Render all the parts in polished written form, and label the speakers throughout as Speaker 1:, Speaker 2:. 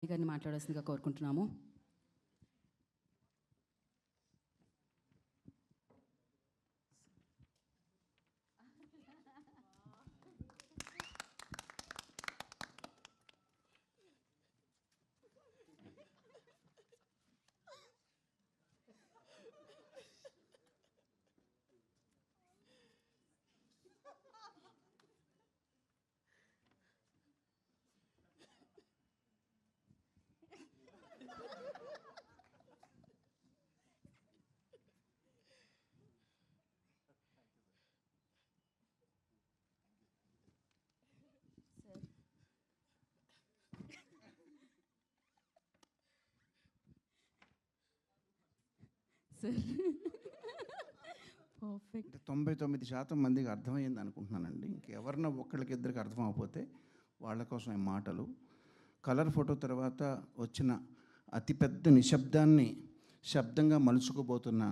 Speaker 1: గారిని మాట్లాడాల్సిందిగా కోరుకుంటున్నాము. Sir perfect.
Speaker 2: 99% మందికి అర్థమైంది అనుకుంటున్నానండి. ఇంకెవరన్నా ఒక్కళ్ళకి ఇద్దరికి అర్థం అవ్వకపోతే వాళ్ళ కోసం ఈ మాటలు. కలర్ ఫోటో తర్వాత వచ్చిన అతిపెద్ద నిశ్శబ్దాన్ని శబ్దంగా మలుచుకోబోతున్న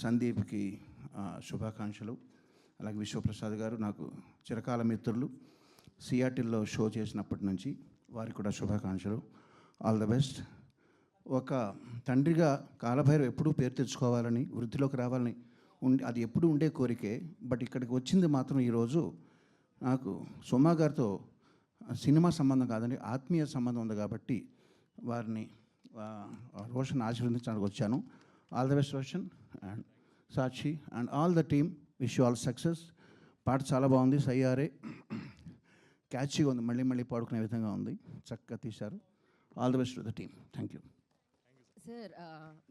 Speaker 2: సందీప్కి శుభాకాంక్షలు. అలాగే విశ్వప్రసాద్ గారు నాకు చిరకాల మిత్రులు, సియాటిల్లో షో చేసినప్పటి నుంచి వారికి కూడా శుభాకాంక్షలు. All the best. ఒక తండ్రిగా కాలభైరవ్ ఎప్పుడూ పేరు తెచ్చుకోవాలని, వృద్ధిలోకి రావాలని అది ఎప్పుడు ఉండే కోరికే. బట్ ఇక్కడికి వచ్చింది మాత్రం ఈరోజు నాకు సుమా గారితో సినిమా సంబంధం కాదండి, ఆత్మీయ సంబంధం ఉంది కాబట్టి వారిని రోషన్ ఆశీర్వదించడానికి వచ్చాను. All the best Roshan and Sakshi and all the team. Wish you all success. పాట చాలా బాగుంది, సయ్యారే క్యాచీగా ఉంది, మళ్ళీ మళ్ళీ పాడుకునే విధంగా ఉంది, చక్కగా తీశారు. All the best to the team. Thank you.
Speaker 1: Sir,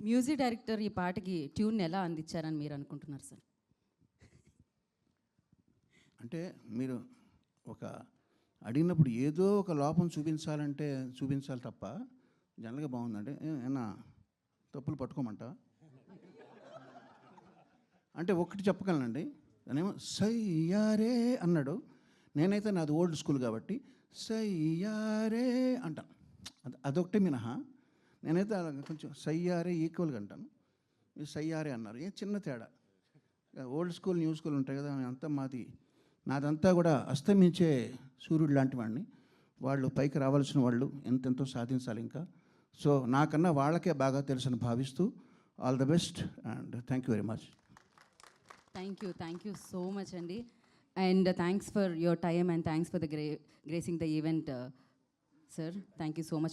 Speaker 1: music director ఈ పాటకి ట్యూన్ ఎలా అందించారని మీరు అనుకుంటున్నారు సార్?
Speaker 2: అంటే మీరు ఒక అడిగినప్పుడు ఏదో ఒక లోపం చూపించాలి తప్ప జనరల్గా బాగుందంటే ఏమన్నా తప్పులు పట్టుకోమంట అంటే ఒకటి చెప్పగలనండి. దానేమో సయ్యారే అన్నాడు, నేనైతే నాది ఓల్డ్ స్కూల్ కాబట్టి సయ్యారే అంటాను. అదొకటే మినహా నేనైతే కొంచెం సయ్యారే ఈక్వల్గా అంటాను. మీరు సయ్యారే అన్నారు, ఏ చిన్న తేడా. ఓల్డ్ స్కూల్ న్యూ స్కూల్ ఉంటాయి కదా, అంతా నాదంతా కూడా అస్తమించే సూర్యుడు లాంటి వాడిని. వాళ్ళు పైకి రావాల్సిన వాళ్ళు ఎంతెంతో సాధించాలి ఇంకా. సో నాకన్నా వాళ్ళకే బాగా తెలుసని భావిస్తూ all the best and thank you very much.
Speaker 1: Thank you so much అండి. And thanks for your time and thanks for the gracing the event sir. Thank you so much.